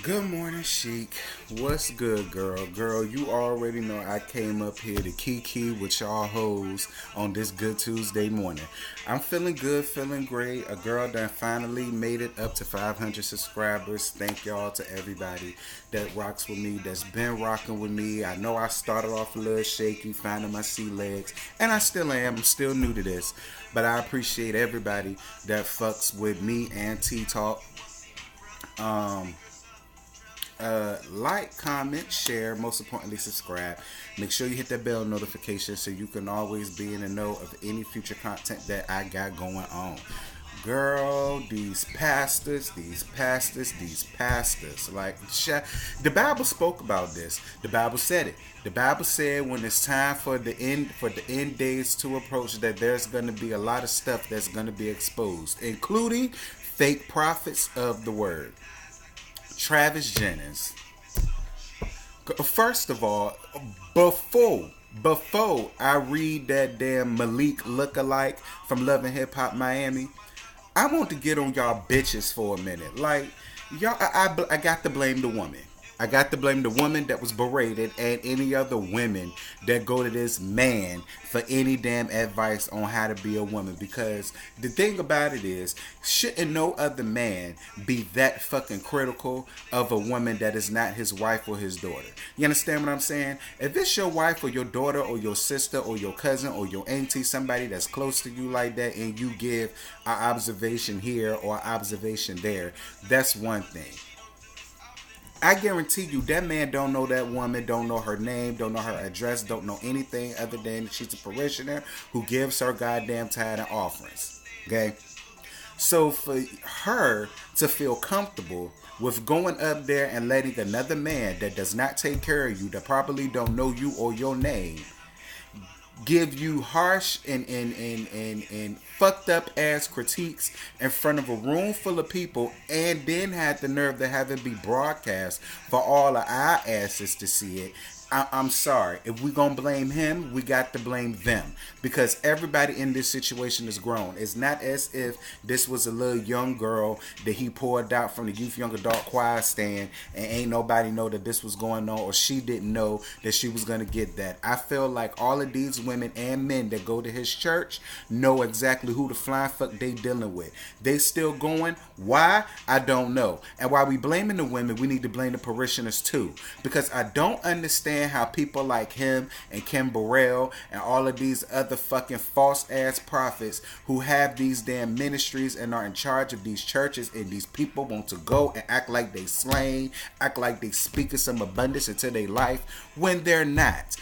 Good morning, Chic. What's good, girl? Girl, you already know I came up here to kiki with y'all hoes on this good Tuesday morning. I'm feeling good, feeling great. A girl done finally made it up to 500 subscribers. Thank y'all to everybody that rocks with me, that's been rocking with me. I know I started off a little shaky, finding my sea legs, and I still am. I'm still new to this, but I appreciate everybody that fucks with me and T Talk. Um, like, comment, share, most importantly, subscribe. Make sure you hit that bell notification so you can always be in the know of any future content that I got going on. Girl, these pastors. Like, the Bible spoke about this. The Bible said it. The Bible said when it's time for the end days to approach, that there's going to be a lot of stuff that's going to be exposed, including fake prophets of the word. Travis Jennings. First of all, before I read that damn Malik lookalike from Love and Hip Hop Miami, I want to get on y'all bitches for a minute. Like, y'all, I got to blame the woman. I got to blame the woman that was berated and any other women that go to this man for any damn advice on how to be a woman. Because the thing about it is, shouldn't no other man be that fucking critical of a woman that is not his wife or his daughter? You understand what I'm saying? If it's your wife or your daughter or your sister or your cousin or your auntie, somebody that's close to you like that, and you give an observation here or an observation there, that's one thing. I guarantee you that man don't know that woman, don't know her name, don't know her address, don't know anything other than she's a parishioner who gives her goddamn tithe and offerings. Okay? So for her to feel comfortable with going up there and letting another man that does not take care of you, that probably don't know you or your name, give you harsh and fucked up ass critiques in front of a room full of people, and then had the nerve to have it be broadcast for all of our asses to see it. I'm sorry. If we gonna blame him, we got to blame them, because everybody in this situation is grown. It's not as if this was a little young girl that he poured out from the youth young adult choir stand and ain't nobody know that this was going on, or she didn't know that she was gonna get that. I feel like all of these women and men that go to his church know exactly who the flying fuck they dealing with. They still going. Why? I don't know. And while we blaming the women, we need to blame the parishioners too, because I don't understand how people like him and Kim Burrell and all of these other fucking false ass prophets who have these damn ministries and are in charge of these churches, and these people want to go and act like they slain, act like they speaking some abundance into their life when they're not.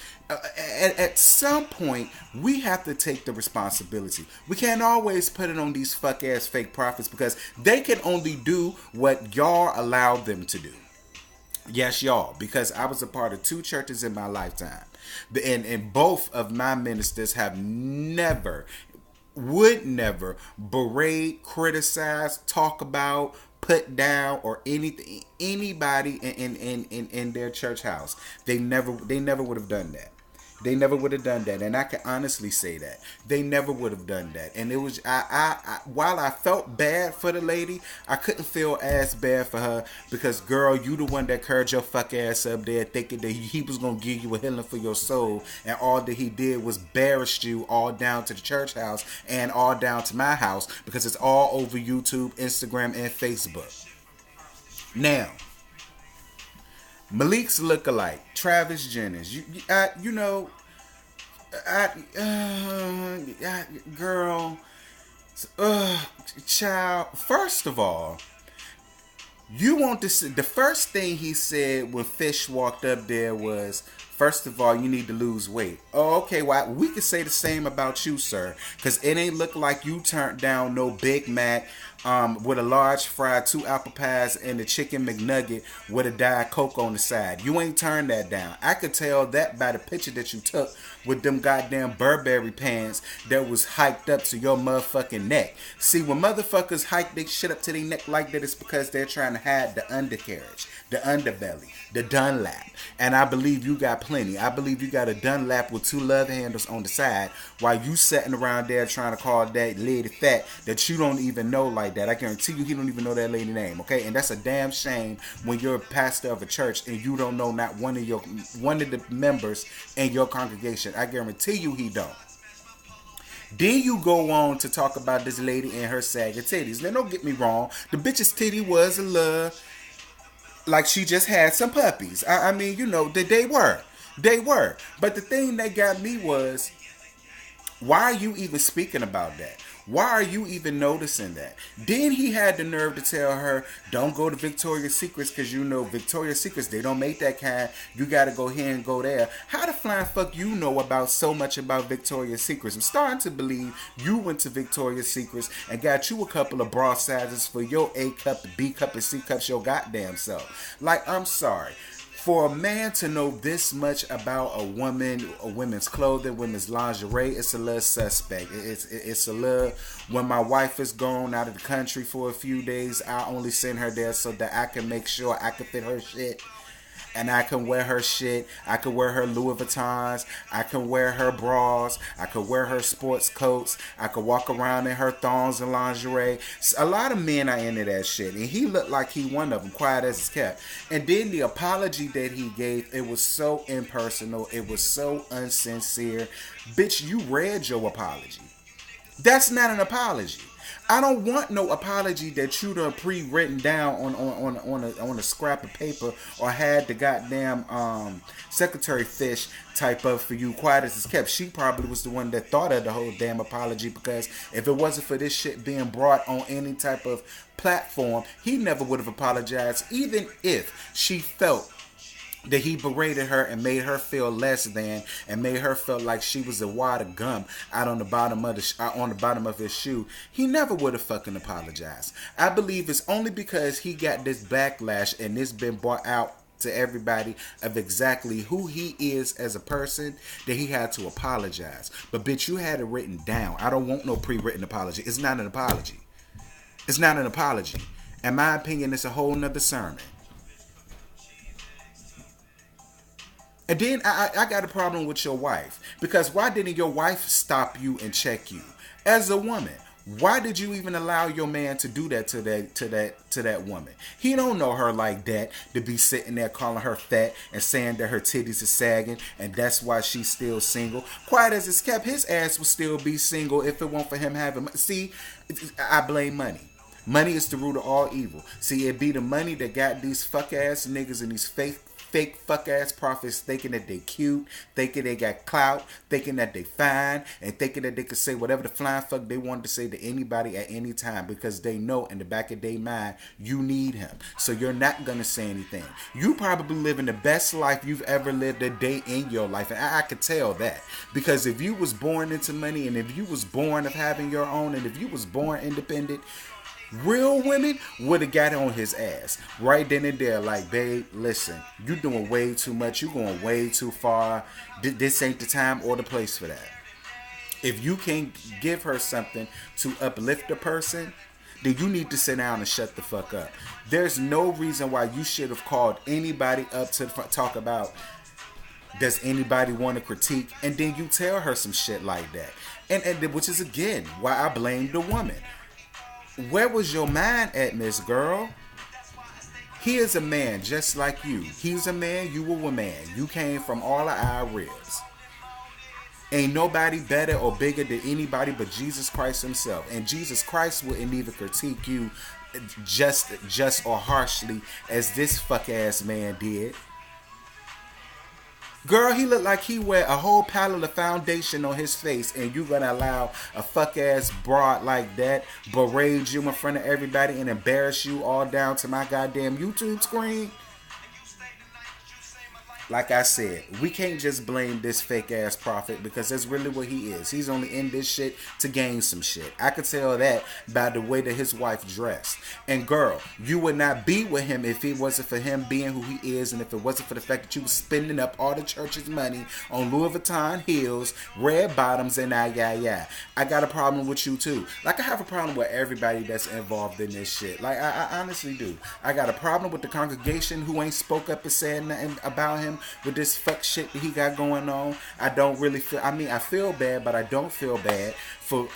At some point, we have to take the responsibility. We can't always put it on these fuck ass fake prophets, because they can only do what y'all allow them to do. Yes, y'all, because I was a part of two churches in my lifetime. And both of my ministers have never, would never berate, criticize, talk about, put down, or anything, anybody in their church house. They never would have done that. They never would have done that, and I can honestly say that they never would have done that. And it was while I felt bad for the lady, I couldn't feel as bad for her, because girl, you the one that curled your fuck ass up there thinking that he was gonna give you a healing for your soul, and all that he did was barrass you all down to the church house and all down to my house, because it's all over YouTube, Instagram, and Facebook. Now, Malik's lookalike, Travis Jennings. You know, girl, child. First of all, you want to see, the first thing he said when Fish walked up there was, first of all, you need to lose weight. Oh, okay, well, we could say the same about you, sir, because it ain't look like you turned down no Big Mac with a large fry, two apple pies, and a chicken McNugget with a Diet Coke on the side. You ain't turned that down. I could tell that by the picture that you took with them goddamn Burberry pants that was hiked up to your motherfucking neck. See, when motherfuckers hike their shit up to their neck like that, it's because they're trying to hide the undercarriage, the underbelly, the Dunlap. And I believe you got plenty. I believe you got a Dunlap with two love handles on the side, while you sitting around there trying to call that lady fat that you don't even know like like that. I guarantee you he don't even know that lady name, okay? And that's a damn shame when you're a pastor of a church and you don't know not one of the members in your congregation. I guarantee you he don't. Then you go on to talk about this lady and her sagging titties. Now, don't get me wrong. The bitch's titty was a little like she just had some puppies. I mean, you know, they were. They were. But the thing that got me was, why are you even speaking about that? Why are you even noticing that? Then he had the nerve to tell her, don't go to Victoria's Secrets because you know Victoria's Secrets, they don't make that kind. You got to go here and go there. How the flying fuck you know about so much about Victoria's Secrets? I'm starting to believe you went to Victoria's Secrets and got you a couple of bra sizes for your A cup, B cup, and C cups your goddamn self. Like, I'm sorry. For a man to know this much about a woman, a women's clothing, women's lingerie, it's a little suspect. It's a little, when my wife is gone out of the country for a few days, I only send her there so that I can make sure I can fit her shit. And I can wear her shit. I can wear her Louis Vuittons. I can wear her bras. I can wear her sports coats. I can walk around in her thongs and lingerie. A lot of men are into that shit. And he looked like he one of them, quiet as it's kept. And then the apology that he gave, it was so impersonal. It was so unsincere. Bitch, you read your apology. That's not an apology. I don't want no apology that you done pre-written down on a scrap of paper or had the goddamn Secretary Fish type up for you, quiet as it's kept. She probably was the one that thought of the whole damn apology, because if it wasn't for this shit being brought on any type of platform, he never would have apologized, even if she felt that he berated her and made her feel less than, and made her feel like she was a wad of gum out on the bottom of his shoe. He never would have fucking apologized. I believe it's only because he got this backlash and this been brought out to everybody of exactly who he is as a person that he had to apologize. But bitch, you had it written down. I don't want no pre-written apology. It's not an apology. It's not an apology. In my opinion, it's a whole nother sermon. And then I got a problem with your wife, because why didn't your wife stop you and check you as a woman? Why did you even allow your man to do that to that woman? He don't know her like that, to be sitting there calling her fat and saying that her titties are sagging and that's why she's still single. Quiet as it's kept, his ass would still be single if it weren't for him having. See, I blame money. Money is the root of all evil. See, it be the money that got these fuck ass niggas and these fake fuck ass prophets thinking that they cute, thinking they got clout, thinking that they fine, and thinking that they can say whatever the flying fuck they wanted to say to anybody at any time, because they know in the back of their mind you need him. So you're not gonna say anything. You probably living the best life you've ever lived a day in your life, and I could tell that, because if you was born into money, and if you was born of having your own, and if you was born independent, real women would have got on his ass right then and there, like, babe, listen, you doing way too much, you going way too far, this ain't the time or the place for that. If you can't give her something to uplift a person, then you need to sit down and shut the fuck up. There's no reason why you should have called anybody up to talk about, does anybody want to critique, and then you tell her some shit like that, and which is again why I blame the woman. Where was your mind at, Miss Girl? He is a man just like you. He's a man, you were a man. You came from all of our ribs. Ain't nobody better or bigger than anybody but Jesus Christ himself. And Jesus Christ wouldn't even critique you just or harshly as this fuck ass man did. Girl, he looked like he wear a whole pallet of foundation on his face, and you gonna allow a fuck ass broad like that berate you in front of everybody and embarrass you all down to my goddamn YouTube screen? Like I said, we can't just blame this fake ass prophet, because that's really what he is. He's only in this shit to gain some shit. I could tell that by the way that his wife dressed. And girl, you would not be with him if it wasn't for him being who he is, and if it wasn't for the fact that you was spending up all the church's money on Louis Vuitton heels, red bottoms, and I got a problem with you too. Like, I have a problem with everybody that's involved in this shit. Like, I honestly do. I got a problem with the congregation who ain't spoke up and said nothing about him with this fuck shit that he got going on. I don't really feel, I mean, I feel bad, but I don't feel bad for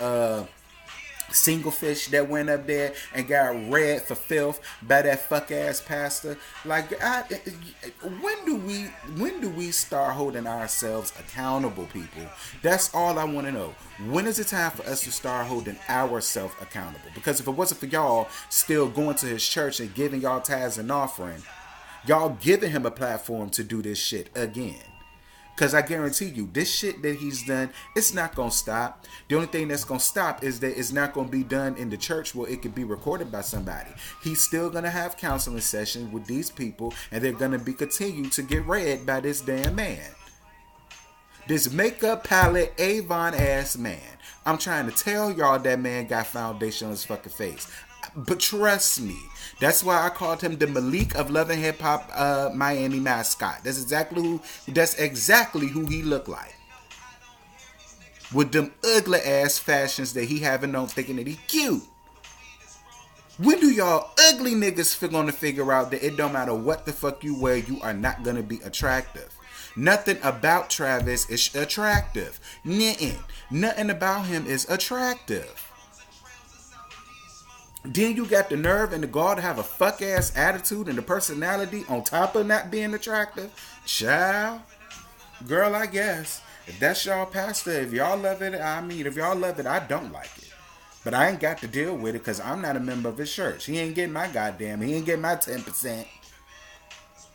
single fish that went up there and got read for filth by that fuck ass pastor. Like, when do we start holding ourselves accountable, people? That's all I want to know. When is it time for us to start holding ourselves accountable? Because if it wasn't for y'all still going to his church and giving y'all tithes and offering, y'all giving him a platform to do this shit again. Because I guarantee you, this shit that he's done, it's not going to stop. The only thing that's going to stop is that it's not going to be done in the church where it could be recorded by somebody. He's still going to have counseling sessions with these people, and they're going to be continued to get read by this damn man. This makeup palette Avon ass man. I'm trying to tell y'all that man got foundation on his fucking face. But trust me, that's why I called him the Malik of Love and Hip Hop Miami mascot. That's exactly who he looked like. With them ugly ass fashions that he having on, thinking that he cute. When do y'all ugly niggas gonna figure out that it don't matter what the fuck you wear, you are not gonna be attractive? Nothing about Travis is attractive. Nothing about him is attractive. Then you got the nerve and the gall to have a fuck ass attitude and the personality on top of not being attractive. Child, girl, I guess if that's y'all pastor, if y'all love it, if y'all love it, I don't like it. But I ain't got to deal with it because I'm not a member of his church. He ain't getting my he ain't getting my 10%.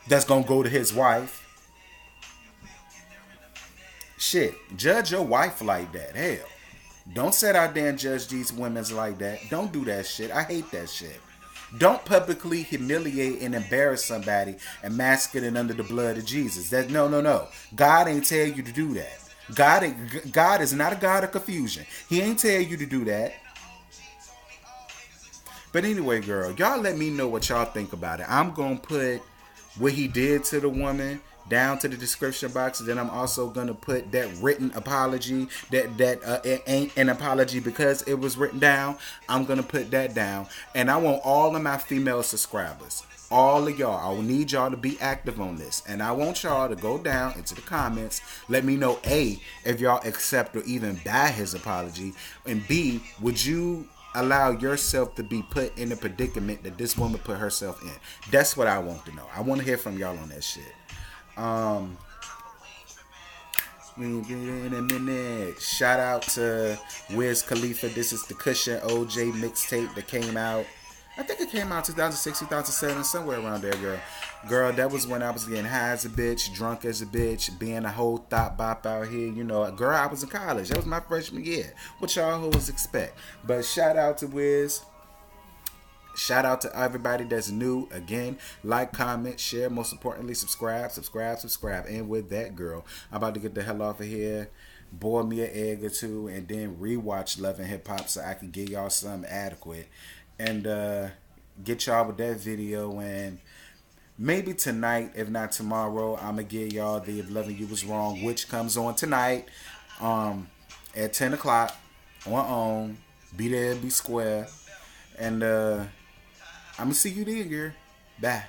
That's gonna go to his wife. Shit, judge your wife like that. Hell. Don't sit out there and judge these women's like that. Don't do that shit. I hate that shit. Don't publicly humiliate and embarrass somebody and mask it under the blood of Jesus. No. God ain't tell you to do that. God is not a God of confusion. He ain't tell you to do that. But anyway, girl, y'all let me know what y'all think about it. I'm going to put what he did to the woman down to the description box. Then I'm also gonna put that written apology that it ain't an apology because it was written down. I'm gonna put that down, and I want all of my female subscribers, all of y'all, I will need y'all to be active on this, and I want y'all to go down into the comments, let me know A, if y'all accept or even buy his apology, and B, would you allow yourself to be put in the predicament that this woman put herself in? That's what I want to know. I want to hear from y'all on that shit. In a minute. Shout out to Wiz Khalifa. This is the KUSH and OJ mixtape that came out. I think it came out 2006, 2007, somewhere around there, girl. Girl, that was when I was getting high as a bitch, drunk as a bitch, being a whole thought bop out here. You know, girl, I was in college. That was my freshman year. What y'all hoes expect? But shout out to Wiz. Shout out to everybody that's new. Again, like, comment, share. Most importantly, subscribe. And with that, girl, I'm about to get the hell off of here. Boil me an egg or two. And then rewatch Love and Hip Hop so I can get y'all something adequate. And get y'all with that video. And maybe tonight, if not tomorrow, I'm going to get y'all the If Loving You Was Wrong, which comes on tonight at 10 o'clock on. Be there, be square. And I'm going to see you there, girl. Bye.